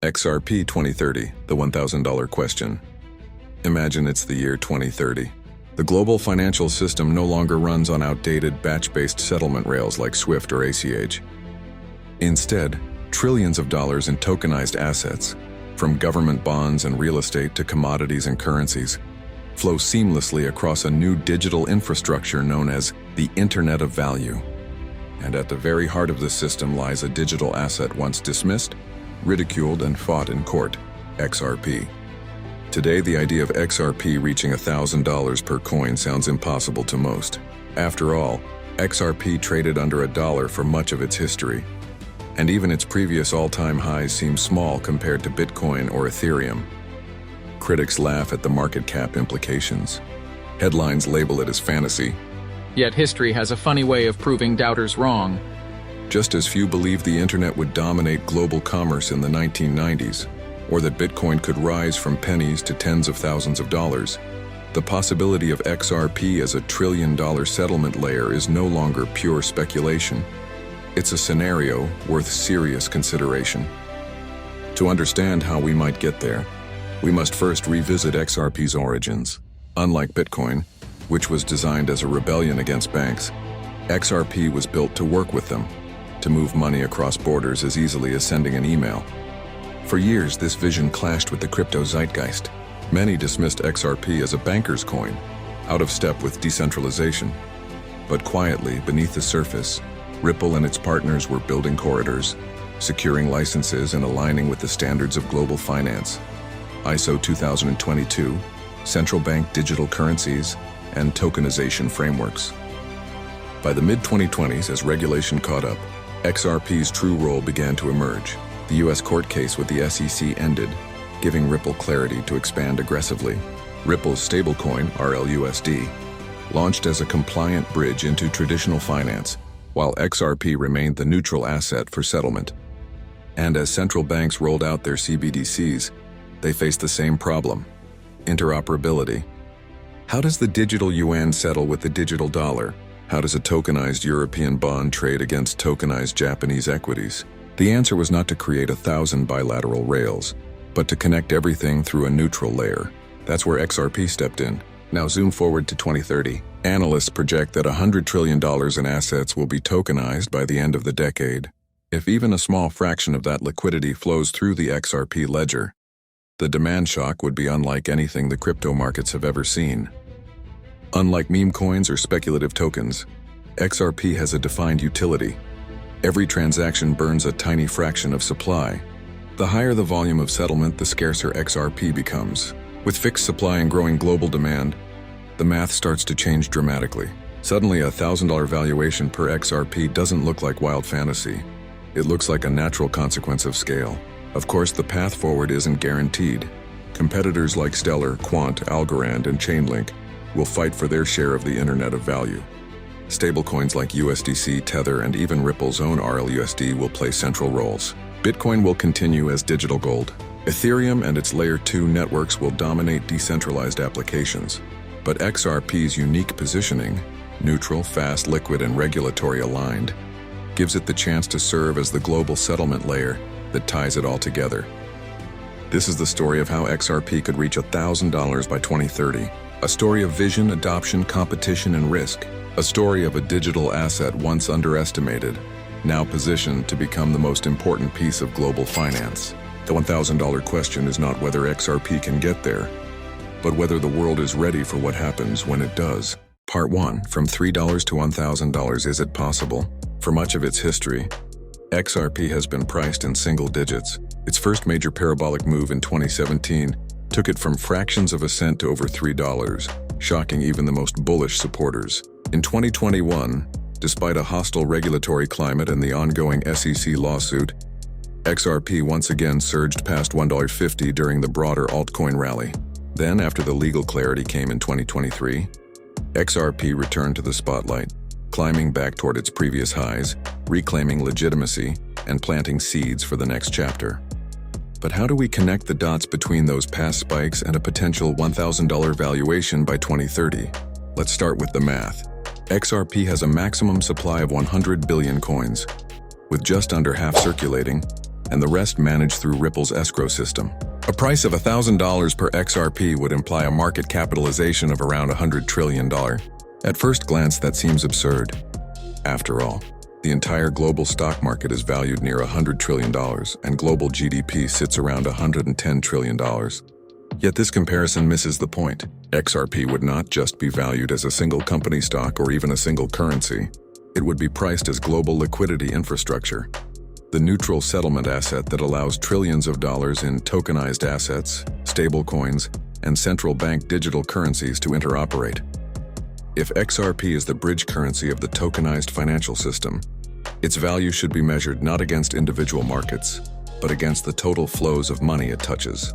XRP 2030, the $1,000 question. Imagine it's the year 2030. The global financial system no longer runs on outdated, batch-based settlement rails like SWIFT or ACH. Instead, trillions of dollars in tokenized assets, from government bonds and real estate to commodities and currencies, flow seamlessly across a new digital infrastructure known as the Internet of Value. And at the very heart of this system lies a digital asset once dismissed, ridiculed, and fought in court: XRP. Today, the idea of XRP reaching $1,000 per coin sounds impossible to most. After all, XRP traded under $1 for much of its history, and even its previous all-time highs seem small compared to Bitcoin or Ethereum. Critics laugh at the market cap implications. Headlines label it as fantasy. Yet history has a funny way of proving doubters wrong. Just as few believed the internet would dominate global commerce in the 1990s, or that Bitcoin could rise from pennies to tens of thousands of dollars, the possibility of XRP as a trillion-dollar settlement layer is no longer pure speculation. It's a scenario worth serious consideration. To understand how we might get there, we must first revisit XRP's origins. Unlike Bitcoin, which was designed as a rebellion against banks, XRP was built to work with them, to move money across borders as easily as sending an email. For years, this vision clashed with the crypto zeitgeist. Many dismissed XRP as a banker's coin, out of step with decentralization. But quietly, beneath the surface, Ripple and its partners were building corridors, securing licenses and aligning with the standards of global finance: ISO 2022, central bank digital currencies, and tokenization frameworks. By the mid-2020s, as regulation caught up, XRP's true role began to emerge. The US court case with the SEC ended, giving Ripple clarity to expand aggressively. Ripple's stablecoin, RLUSD, launched as a compliant bridge into traditional finance, while XRP remained the neutral asset for settlement. And as central banks rolled out their CBDCs, they faced the same problem: interoperability. How does the digital yuan settle with the digital dollar? How does a tokenized European bond trade against tokenized Japanese equities? The answer was not to create 1,000 bilateral rails, but to connect everything through a neutral layer. That's where XRP stepped in. Now zoom forward to 2030. Analysts project that $100 trillion in assets will be tokenized by the end of the decade. If even a small fraction of that liquidity flows through the XRP ledger, the demand shock would be unlike anything the crypto markets have ever seen. Unlike meme coins or speculative tokens, XRP has a defined utility. Every transaction burns a tiny fraction of supply. The higher the volume of settlement, the scarcer XRP becomes. With fixed supply and growing global demand, the math starts to change dramatically. Suddenly, a $1,000 valuation per XRP doesn't look like wild fantasy. It looks like a natural consequence of scale. Of course, the path forward isn't guaranteed. Competitors like Stellar, Quant, Algorand, and Chainlink will fight for their share of the Internet of Value. Stablecoins like USDC, Tether, and even Ripple's own RLUSD will play central roles. Bitcoin will continue as digital gold. Ethereum and its Layer 2 networks will dominate decentralized applications. But XRP's unique positioning, neutral, fast, liquid, and regulatory aligned, gives it the chance to serve as the global settlement layer that ties it all together. This is the story of how XRP could reach $1,000 by 2030. A story of vision, adoption, competition, and risk. A story of a digital asset once underestimated, now positioned to become the most important piece of global finance. The $1,000 question is not whether XRP can get there, but whether the world is ready for what happens when it does. Part 1. From $3 to $1,000, is it possible? For much of its history, XRP has been priced in single digits. Its first major parabolic move in 2017 took it from fractions of a cent to over $3, shocking even the most bullish supporters. In 2021, despite a hostile regulatory climate and the ongoing SEC lawsuit, XRP once again surged past $1.50 during the broader altcoin rally. Then, after the legal clarity came in 2023, XRP returned to the spotlight, climbing back toward its previous highs, reclaiming legitimacy, and planting seeds for the next chapter. But how do we connect the dots between those past spikes and a potential $1,000 valuation by 2030? Let's start with the math. XRP has a maximum supply of 100 billion coins. With just under half circulating, and the rest managed through Ripple's escrow system. A price of $1,000 per XRP would imply a market capitalization of around $100 trillion. At first glance, that seems absurd. After all, the entire global stock market is valued near $100 trillion, and global GDP sits around $110 trillion. Yet this comparison misses the point. XRP would not just be valued as a single company stock or even a single currency. It would be priced as global liquidity infrastructure, the neutral settlement asset that allows trillions of dollars in tokenized assets, stablecoins, and central bank digital currencies to interoperate. If XRP is the bridge currency of the tokenized financial system, its value should be measured not against individual markets, but against the total flows of money it touches.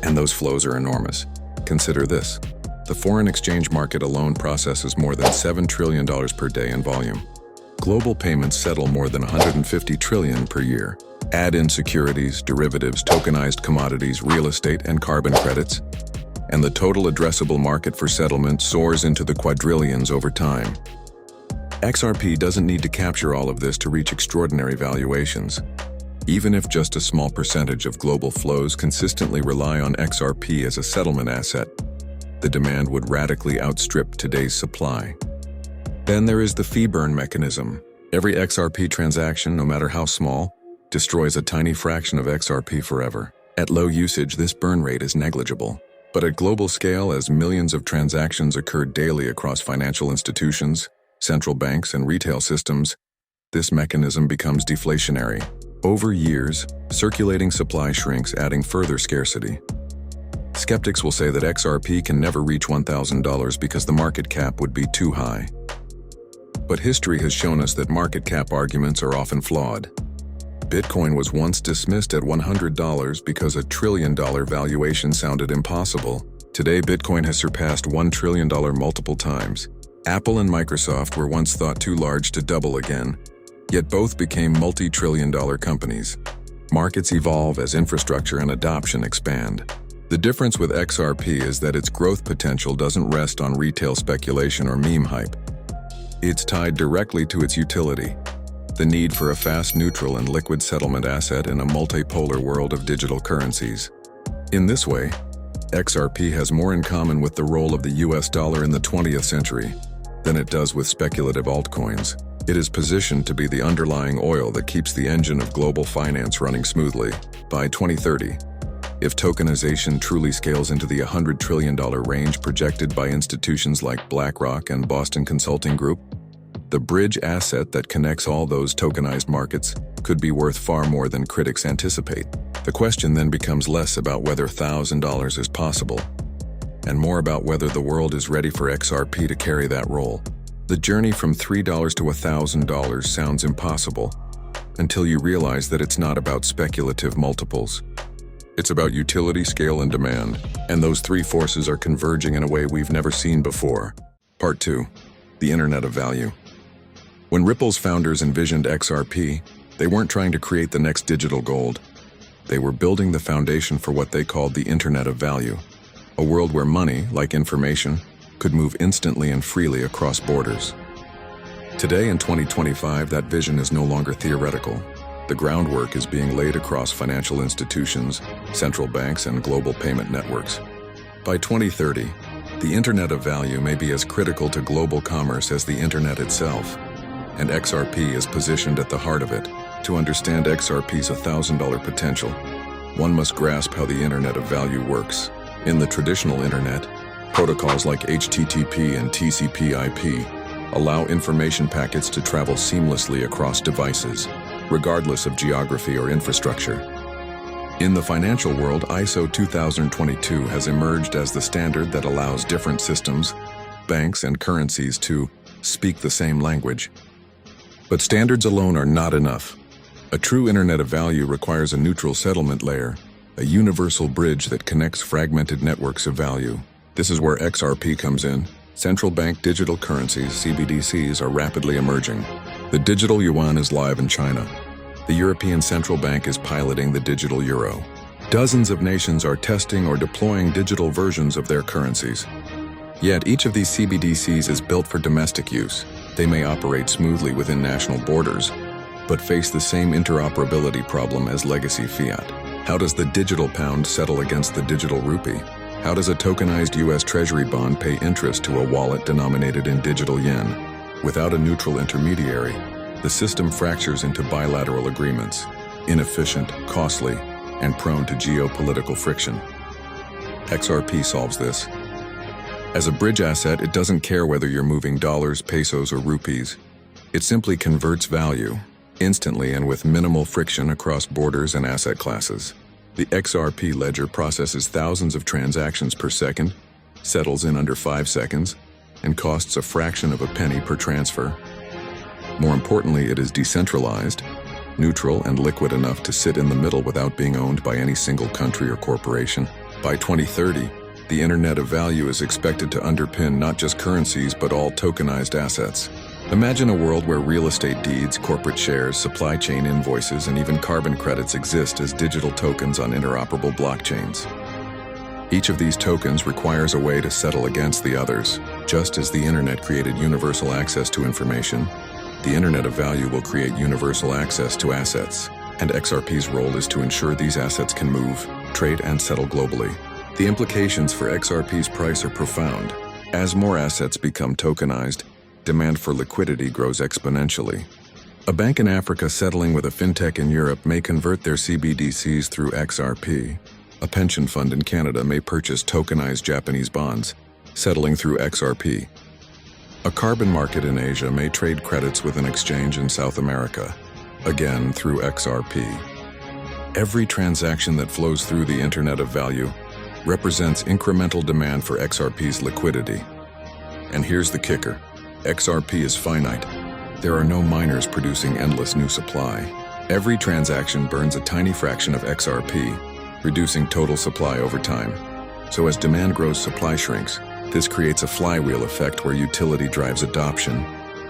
And those flows are enormous. Consider this. The foreign exchange market alone processes more than $7 trillion per day in volume. Global payments settle more than $150 trillion per year. Add in securities, derivatives, tokenized commodities, real estate, and carbon credits, and the total addressable market for settlement soars into the quadrillions over time. XRP doesn't need to capture all of this to reach extraordinary valuations. Even if just a small percentage of global flows consistently rely on XRP as a settlement asset, the demand would radically outstrip today's supply. Then there is the fee burn mechanism. Every XRP transaction, no matter how small, destroys a tiny fraction of XRP forever. At low usage, this burn rate is negligible. But at global scale, as millions of transactions occur daily across financial institutions, central banks, and retail systems, this mechanism becomes deflationary. Over years, circulating supply shrinks, adding further scarcity. Skeptics will say that XRP can never reach $1,000 because the market cap would be too high. But history has shown us that market cap arguments are often flawed. Bitcoin was once dismissed at $100 because a $1 trillion valuation sounded impossible. Today, Bitcoin has surpassed $1 trillion multiple times. Apple and Microsoft were once thought too large to double again, yet both became multi-trillion-dollar companies. Markets evolve as infrastructure and adoption expand. The difference with XRP is that its growth potential doesn't rest on retail speculation or meme hype. It's tied directly to its utility, the need for a fast, neutral, and liquid settlement asset in a multipolar world of digital currencies. In this way, XRP has more in common with the role of the US dollar in the 20th century than it does with speculative altcoins. It is positioned to be the underlying oil that keeps the engine of global finance running smoothly. By 2030, if tokenization truly scales into the $100 trillion range projected by institutions like BlackRock and Boston Consulting Group, the bridge asset that connects all those tokenized markets could be worth far more than critics anticipate. The question then becomes less about whether $1,000 is possible, and more about whether the world is ready for XRP to carry that role. The journey from $3 to $1,000 sounds impossible, until you realize that it's not about speculative multiples. It's about utility, scale, and demand, and those three forces are converging in a way we've never seen before. Part 2. The Internet of Value. When Ripple's founders envisioned XRP, they weren't trying to create the next digital gold. They were building the foundation for what they called the Internet of Value, a world where money, like information, could move instantly and freely across borders. Today in 2025, that vision is no longer theoretical. The groundwork is being laid across financial institutions, central banks, and global payment networks. By 2030, the Internet of Value may be as critical to global commerce as the Internet itself, and XRP is positioned at the heart of it. To understand XRP's $1,000 potential, one must grasp how the Internet of Value works. In the traditional Internet, protocols like HTTP and TCP/IP allow information packets to travel seamlessly across devices, regardless of geography or infrastructure. In the financial world, ISO 2022 has emerged as the standard that allows different systems, banks, and currencies to speak the same language. But standards alone are not enough. A true Internet of Value requires a neutral settlement layer, a universal bridge that connects fragmented networks of value. This is where XRP comes in. Central bank digital currencies, CBDCs, are rapidly emerging. The digital yuan is live in China. The European Central Bank is piloting the digital euro. Dozens of nations are testing or deploying digital versions of their currencies. Yet each of these CBDCs is built for domestic use. They may operate smoothly within national borders, but face the same interoperability problem as legacy fiat. How does the digital pound settle against the digital rupee? How does a tokenized US Treasury bond pay interest to a wallet denominated in digital yen? Without a neutral intermediary, the system fractures into bilateral agreements, inefficient, costly, and prone to geopolitical friction. XRP solves this. As a bridge asset, it doesn't care whether you're moving dollars, pesos, or rupees. It simply converts value, instantly and with minimal friction across borders and asset classes. The XRP ledger processes thousands of transactions per second, settles in under 5 seconds, and costs a fraction of a penny per transfer. More importantly, it is decentralized, neutral, and liquid enough to sit in the middle without being owned by any single country or corporation. By 2030, the Internet of Value is expected to underpin not just currencies but all tokenized assets. Imagine a world where real estate deeds, corporate shares, supply chain invoices, and even carbon credits exist as digital tokens on interoperable blockchains. Each of these tokens requires a way to settle against the others. Just as the Internet created universal access to information, the Internet of Value will create universal access to assets, and XRP's role is to ensure these assets can move, trade, and settle globally. The implications for XRP's price are profound. As more assets become tokenized, demand for liquidity grows exponentially. A bank in Africa settling with a fintech in Europe may convert their CBDCs through XRP. A pension fund in Canada may purchase tokenized Japanese bonds, settling through XRP. A carbon market in Asia may trade credits with an exchange in South America, again through XRP. Every transaction that flows through the Internet of Value represents incremental demand for XRP's liquidity. And here's the kicker. XRP is finite. There are no miners producing endless new supply. Every transaction burns a tiny fraction of XRP, reducing total supply over time. So as demand grows, supply shrinks. This creates a flywheel effect where utility drives adoption,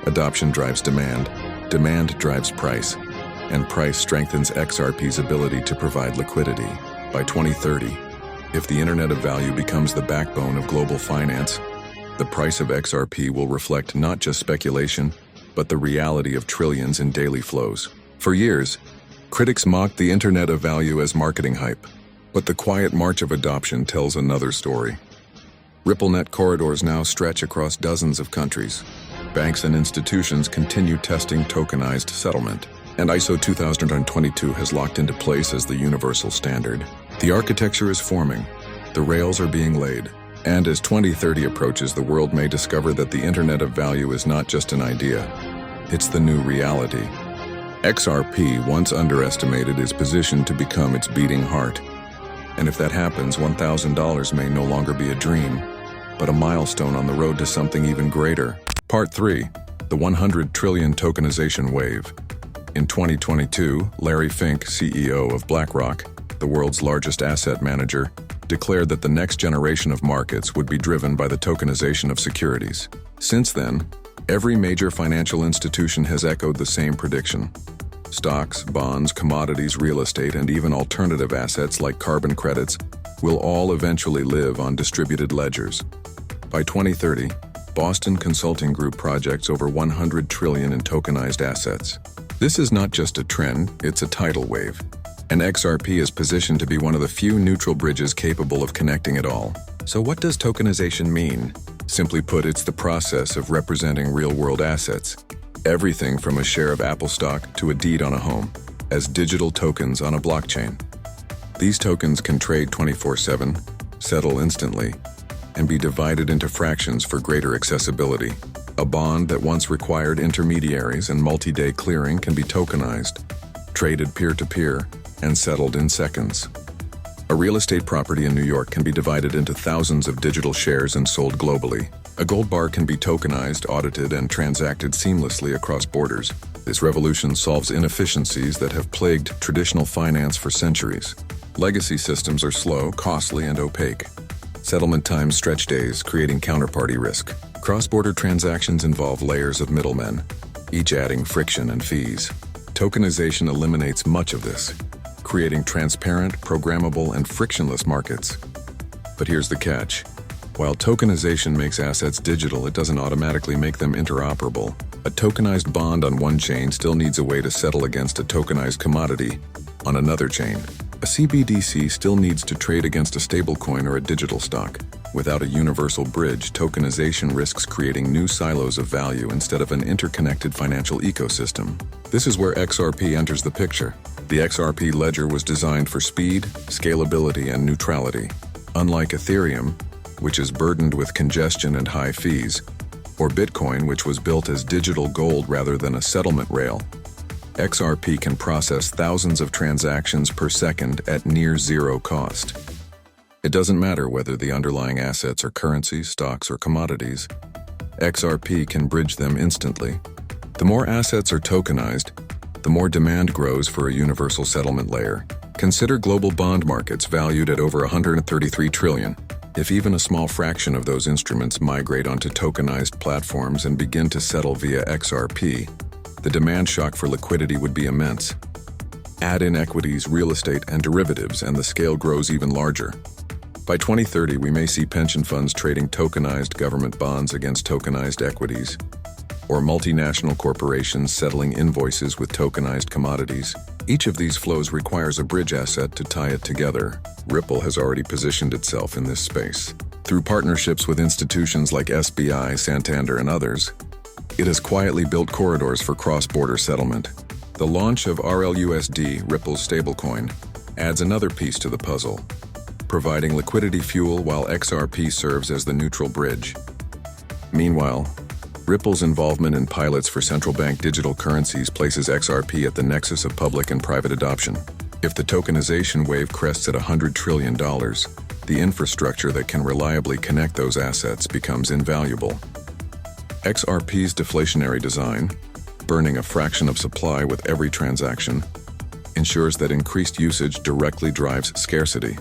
adoption drives demand, demand drives price, and price strengthens XRP's ability to provide liquidity. By 2030, if the Internet of Value becomes the backbone of global finance, the price of XRP will reflect not just speculation, but the reality of trillions in daily flows. For years, critics mocked the Internet of Value as marketing hype, but the quiet march of adoption tells another story. RippleNet corridors now stretch across dozens of countries. Banks and institutions continue testing tokenized settlement, and ISO 2022 has locked into place as the universal standard. The architecture is forming, the rails are being laid, and as 2030 approaches, the world may discover that the Internet of Value is not just an idea, it's the new reality. XRP, once underestimated, is positioned to become its beating heart. And if that happens, $1,000 may no longer be a dream, but a milestone on the road to something even greater. Part 3. The 100 trillion tokenization wave. In 2022, Larry Fink, CEO of BlackRock, the world's largest asset manager, declared that the next generation of markets would be driven by the tokenization of securities. Since then, every major financial institution has echoed the same prediction. Stocks, bonds, commodities, real estate, and even alternative assets like carbon credits will all eventually live on distributed ledgers. By 2030, Boston Consulting Group projects over 100 trillion in tokenized assets. This is not just a trend, it's a tidal wave. And XRP is positioned to be one of the few neutral bridges capable of connecting it all. So what does tokenization mean? Simply put, it's the process of representing real-world assets, everything from a share of Apple stock to a deed on a home, as digital tokens on a blockchain. These tokens can trade 24/7, settle instantly, and be divided into fractions for greater accessibility. A bond that once required intermediaries and multi-day clearing can be tokenized, traded peer-to-peer, and settled in seconds. A real estate property in New York can be divided into thousands of digital shares and sold globally. A gold bar can be tokenized, audited, and transacted seamlessly across borders. This revolution solves inefficiencies that have plagued traditional finance for centuries. Legacy systems are slow, costly, and opaque. Settlement times stretch days, creating counterparty risk. Cross-border transactions involve layers of middlemen, each adding friction and fees. Tokenization eliminates much of this, creating transparent, programmable, and frictionless markets. But here's the catch. While tokenization makes assets digital, it doesn't automatically make them interoperable. A tokenized bond on one chain still needs a way to settle against a tokenized commodity on another chain. A CBDC still needs to trade against a stablecoin or a digital stock. Without a universal bridge, tokenization risks creating new silos of value instead of an interconnected financial ecosystem. This is where XRP enters the picture. The XRP ledger was designed for speed, scalability, and neutrality. Unlike Ethereum, which is burdened with congestion and high fees, or Bitcoin, which was built as digital gold rather than a settlement rail, XRP can process thousands of transactions per second at near zero cost. It doesn't matter whether the underlying assets are currencies, stocks, or commodities. XRP can bridge them instantly. The more assets are tokenized, the more demand grows for a universal settlement layer. Consider global bond markets valued at over $133 trillion. If even a small fraction of those instruments migrate onto tokenized platforms and begin to settle via XRP, the demand shock for liquidity would be immense. Add in equities, real estate, and derivatives, and the scale grows even larger. By 2030, we may see pension funds trading tokenized government bonds against tokenized equities, or multinational corporations settling invoices with tokenized commodities. Each of these flows requires a bridge asset to tie it together. Ripple has already positioned itself in this space. Through partnerships with institutions like SBI, Santander, and others, it has quietly built corridors for cross-border settlement. The launch of RLUSD, Ripple's stablecoin, adds another piece to the puzzle, providing liquidity fuel while XRP serves as the neutral bridge. Meanwhile, Ripple's involvement in pilots for central bank digital currencies places XRP at the nexus of public and private adoption. If the tokenization wave crests at $100 trillion, the infrastructure that can reliably connect those assets becomes invaluable. XRP's deflationary design, burning a fraction of supply with every transaction, ensures that increased usage directly drives scarcity.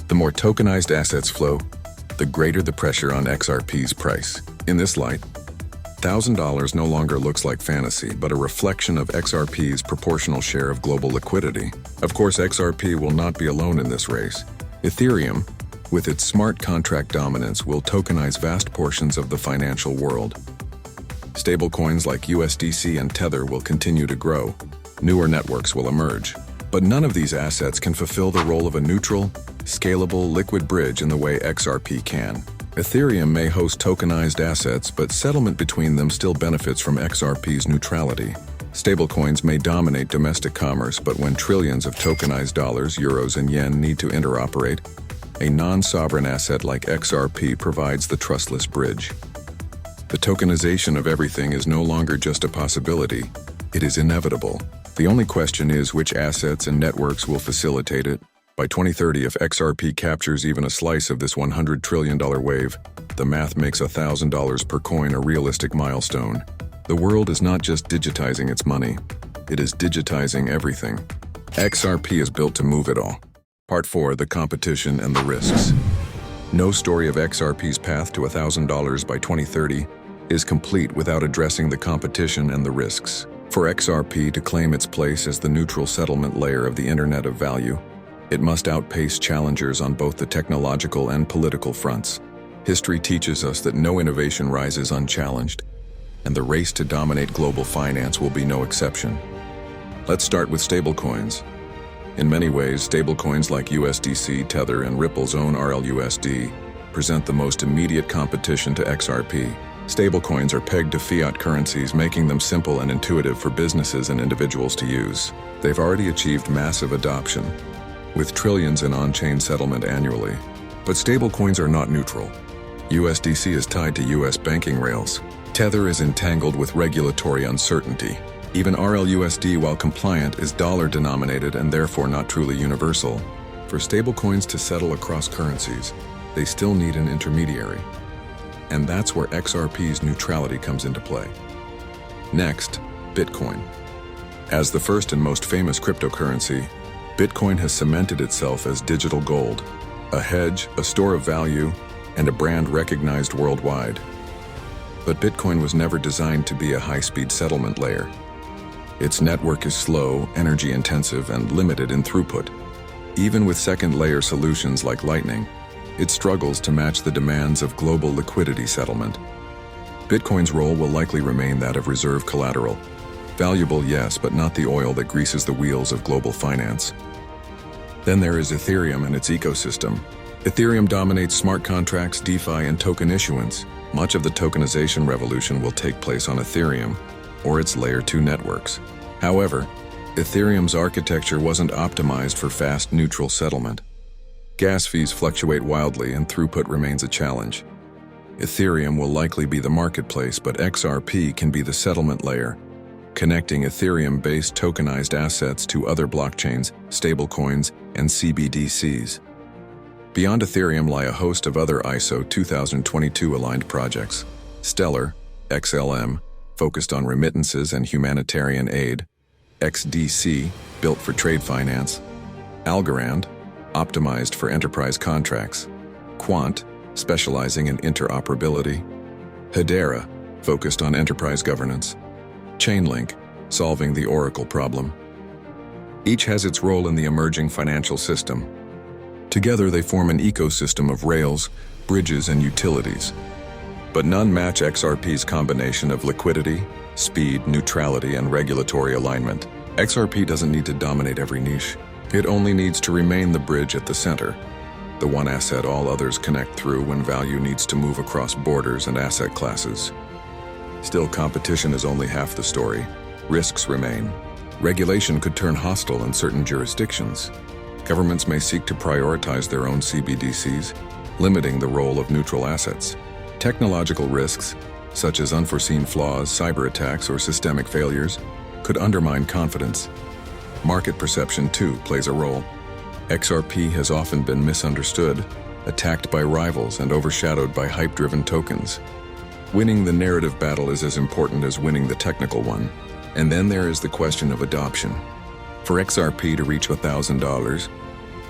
The more tokenized assets flow, the greater the pressure on XRP's price. In this light, $1,000 no longer looks like fantasy, but a reflection of XRP's proportional share of global liquidity. Of course, XRP will not be alone in this race. Ethereum, with its smart contract dominance, will tokenize vast portions of the financial world. Stablecoins like USDC and Tether will continue to grow. Newer networks will emerge. But none of these assets can fulfill the role of a neutral, scalable, liquid bridge in the way XRP can. Ethereum may host tokenized assets, but settlement between them still benefits from XRP's neutrality. Stablecoins may dominate domestic commerce, but when trillions of tokenized dollars, euros, and yen need to interoperate, a non-sovereign asset like XRP provides the trustless bridge. The tokenization of everything is no longer just a possibility, it is inevitable. The only question is which assets and networks will facilitate it. By 2030, if XRP captures even a slice of this $100 trillion wave, the math makes $1,000 per coin a realistic milestone. The world is not just digitizing its money, it is digitizing everything. XRP is built to move it all. Part 4, the competition and the risks. No story of XRP's path to $1,000 by 2030 is complete without addressing the competition and the risks. For XRP to claim its place as the neutral settlement layer of the Internet of Value, it must outpace challengers on both the technological and political fronts. History teaches us that no innovation rises unchallenged, and the race to dominate global finance will be no exception. Let's start with stablecoins. In many ways, stablecoins like USDC, Tether, and Ripple's own RLUSD present the most immediate competition to XRP. Stablecoins are pegged to fiat currencies, making them simple and intuitive for businesses and individuals to use. They've already achieved massive adoption, with trillions in on-chain settlement annually. But stablecoins are not neutral. USDC is tied to US banking rails. Tether is entangled with regulatory uncertainty. Even RLUSD, while compliant, is dollar-denominated and therefore not truly universal. For stablecoins to settle across currencies, they still need an intermediary. And that's where XRP's neutrality comes into play. Next, Bitcoin. As the first and most famous cryptocurrency, Bitcoin has cemented itself as digital gold, a hedge, a store of value, and a brand recognized worldwide. But Bitcoin was never designed to be a high-speed settlement layer. Its network is slow, energy-intensive, and limited in throughput. Even with second-layer solutions like Lightning, it struggles to match the demands of global liquidity settlement. Bitcoin's role will likely remain that of reserve collateral. Valuable, yes, but not the oil that greases the wheels of global finance. Then there is Ethereum and its ecosystem. Ethereum dominates smart contracts, DeFi, and token issuance. Much of the tokenization revolution will take place on Ethereum, or its Layer 2 networks. However, Ethereum's architecture wasn't optimized for fast, neutral settlement. Gas fees fluctuate wildly and throughput remains a challenge. Ethereum will likely be the marketplace, but XRP can be the settlement layer, connecting Ethereum-based tokenized assets to other blockchains, stablecoins, and CBDCs. Beyond Ethereum lie a host of other ISO 2022 aligned projects. Stellar, XLM, focused on remittances and humanitarian aid. XDC, built for trade finance. Algorand, optimized for enterprise contracts. Quant, specializing in interoperability. Hedera, focused on enterprise governance. Chainlink, solving the Oracle problem. Each has its role in the emerging financial system. Together they form an ecosystem of rails, bridges, and utilities. But none match XRP's combination of liquidity, speed, neutrality, and regulatory alignment. XRP doesn't need to dominate every niche. It only needs to remain the bridge at the center, the one asset all others connect through when value needs to move across borders and asset classes. Still, competition is only half the story. Risks remain. Regulation could turn hostile in certain jurisdictions. Governments may seek to prioritize their own CBDCs, limiting the role of neutral assets. Technological risks, such as unforeseen flaws, cyber attacks, or systemic failures, could undermine confidence. Market perception, too, plays a role. XRP has often been misunderstood, attacked by rivals, and overshadowed by hype-driven tokens. Winning the narrative battle is as important as winning the technical one. And then there is the question of adoption. For XRP to reach $1,000,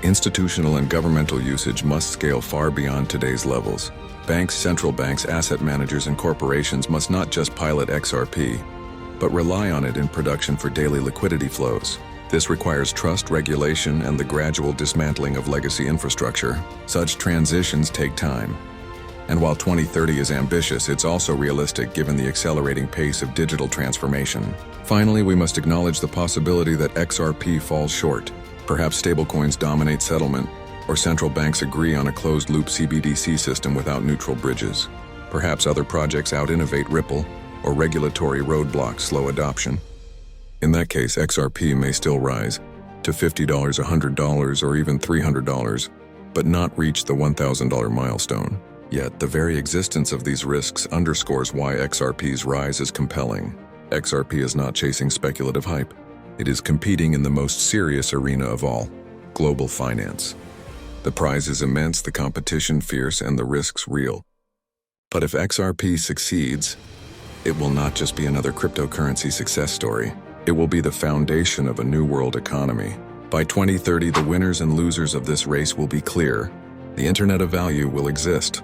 institutional and governmental usage must scale far beyond today's levels. Banks, central banks, asset managers, and corporations must not just pilot XRP, but rely on it in production for daily liquidity flows. This requires trust, regulation, and the gradual dismantling of legacy infrastructure. Such transitions take time. And while 2030 is ambitious, it's also realistic given the accelerating pace of digital transformation. Finally, we must acknowledge the possibility that XRP falls short. Perhaps stablecoins dominate settlement, or central banks agree on a closed-loop CBDC system without neutral bridges. Perhaps other projects out-innovate Ripple, or regulatory roadblocks slow adoption. In that case, XRP may still rise to $50, $100, or even $300, but not reach the $1,000 milestone. Yet, the very existence of these risks underscores why XRP's rise is compelling. XRP is not chasing speculative hype. It is competing in the most serious arena of all, global finance. The prize is immense, the competition fierce, and the risks real. But if XRP succeeds, it will not just be another cryptocurrency success story. It will be the foundation of a new world economy. By 2030, the winners and losers of this race will be clear. The Internet of Value will exist.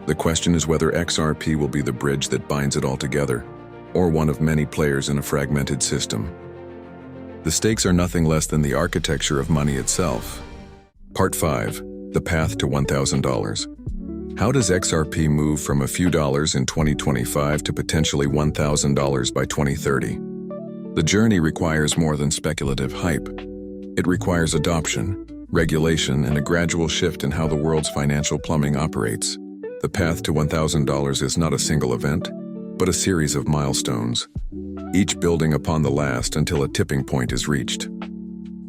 The question is whether XRP will be the bridge that binds it all together, or one of many players in a fragmented system. The stakes are nothing less than the architecture of money itself. Part 5. The Path to $1,000. How does XRP move from a few dollars in 2025 to potentially $1,000 by 2030? The journey requires more than speculative hype. It requires adoption, regulation, and a gradual shift in how the world's financial plumbing operates. The path to $1,000 is not a single event, but a series of milestones, each building upon the last until a tipping point is reached.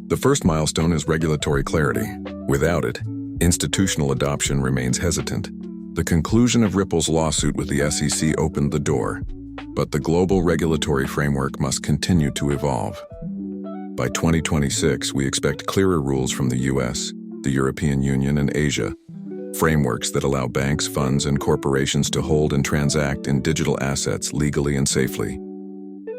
The first milestone is regulatory clarity. Without it, institutional adoption remains hesitant. The conclusion of Ripple's lawsuit with the SEC opened the door, but the global regulatory framework must continue to evolve. By 2026, we expect clearer rules from the US, the European Union, and Asia, frameworks that allow banks, funds, and corporations to hold and transact in digital assets legally and safely.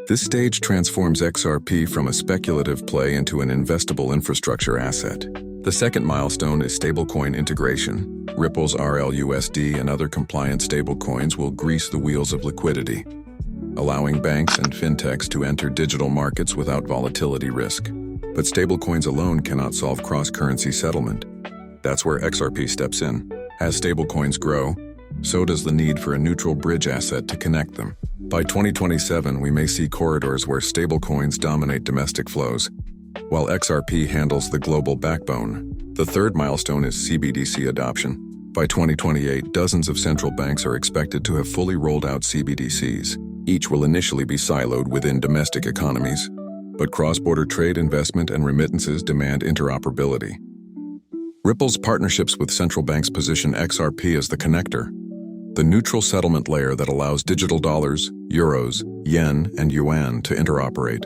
This stage transforms XRP from a speculative play into an investable infrastructure asset. The second milestone is stablecoin integration. Ripple's RLUSD and other compliant stablecoins will grease the wheels of liquidity, allowing banks and fintechs to enter digital markets without volatility risk. But stablecoins alone cannot solve cross-currency settlement. That's where XRP steps in. As stablecoins grow, So does the need for a neutral bridge asset to connect them. By 2027, we may see corridors where stablecoins dominate domestic flows, while XRP handles the global backbone. The third milestone is CBDC adoption. By 2028, dozens of central banks are expected to have fully rolled out CBDCs. Each will initially be siloed within domestic economies, but cross-border trade, investment, and remittances demand interoperability. Ripple's partnerships with central banks position XRP as the connector, the neutral settlement layer that allows digital dollars, euros, yen, and yuan to interoperate.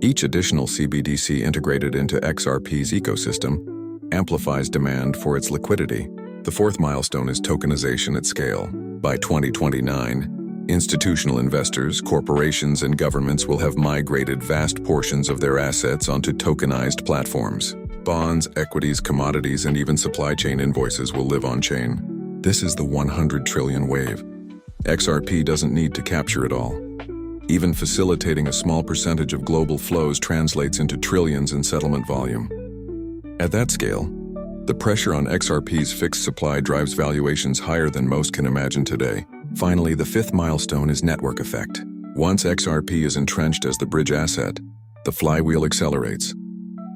Each additional CBDC integrated into XRP's ecosystem amplifies demand for its liquidity. The fourth milestone is tokenization at scale. By 2029, institutional investors, corporations, and governments will have migrated vast portions of their assets onto tokenized platforms. Bonds, equities, commodities, and even supply chain invoices will live on-chain. This is the 100 trillion wave. XRP doesn't need to capture it all. Even facilitating a small percentage of global flows translates into trillions in settlement volume. At that scale, the pressure on XRP's fixed supply drives valuations higher than most can imagine today. Finally, the fifth milestone is network effect. Once XRP is entrenched as the bridge asset, the flywheel accelerates.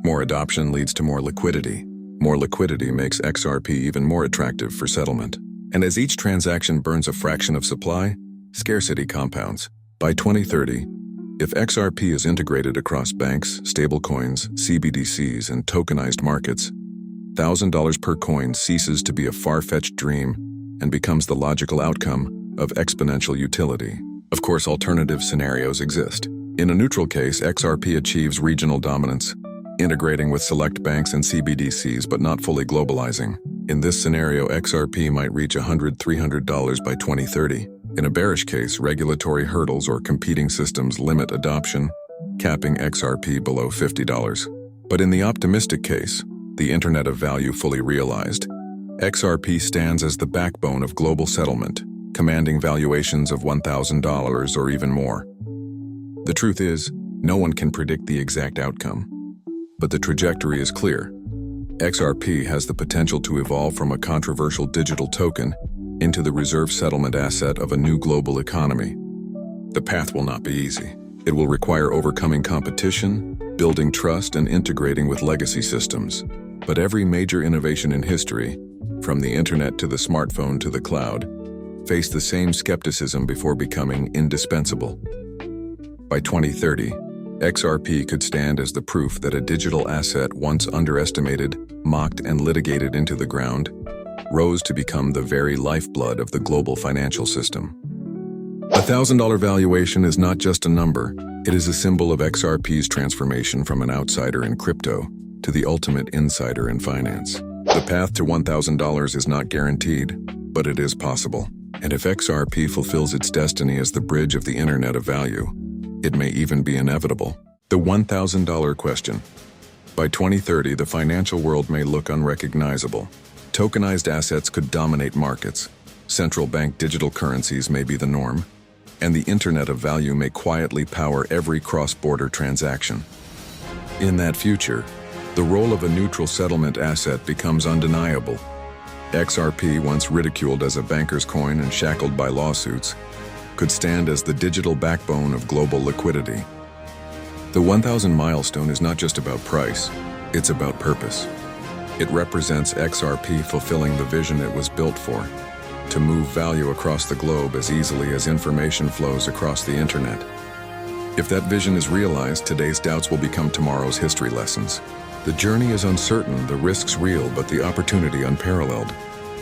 More adoption leads to more liquidity. More liquidity makes XRP even more attractive for settlement. And as each transaction burns a fraction of supply, scarcity compounds. By 2030, if XRP is integrated across banks, stablecoins, CBDCs, and tokenized markets, $1,000 per coin ceases to be a far-fetched dream and becomes the logical outcome of exponential utility. Of course, alternative scenarios exist. In a neutral case, XRP achieves regional dominance, integrating with select banks and CBDCs but not fully globalizing. In this scenario, XRP might reach $100–300 by 2030. In a bearish case, regulatory hurdles or competing systems limit adoption, capping XRP below $50. But in the optimistic case, the Internet of Value fully realized, XRP stands as the backbone of global settlement, commanding valuations of $1,000 or even more. The truth is, no one can predict the exact outcome. But the trajectory is clear. XRP has the potential to evolve from a controversial digital token into the reserve settlement asset of a new global economy. The path will not be easy. It will require overcoming competition, building trust, and integrating with legacy systems. But every major innovation in history, from the internet to the smartphone to the cloud, faced the same skepticism before becoming indispensable. By 2030, XRP could stand as the proof that a digital asset once underestimated, mocked, and litigated into the ground, rose to become the very lifeblood of the global financial system. $1,000 valuation is not just a number, it is a symbol of XRP's transformation from an outsider in crypto to the ultimate insider in finance. The path to $1,000 is not guaranteed, but it is possible. And if XRP fulfills its destiny as the bridge of the Internet of Value, it may even be inevitable. The $1,000 question. By 2030, the financial world may look unrecognizable. Tokenized assets could dominate markets. Central bank digital currencies may be the norm. And the Internet of Value may quietly power every cross-border transaction. In that future, the role of a neutral settlement asset becomes undeniable. XRP, once ridiculed as a banker's coin and shackled by lawsuits, could stand as the digital backbone of global liquidity. The 1,000 milestone is not just about price, it's about purpose. It represents XRP fulfilling the vision it was built for, to move value across the globe as easily as information flows across the internet. If that vision is realized, today's doubts will become tomorrow's history lessons. The journey is uncertain, the risks real, but the opportunity unparalleled.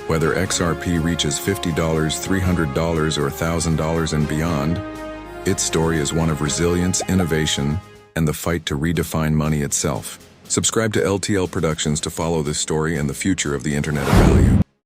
Whether XRP reaches $50, $300, or $1,000 and beyond, its story is one of resilience, innovation, and the fight to redefine money itself. Subscribe to LTL Productions to follow this story and the future of the Internet of Value.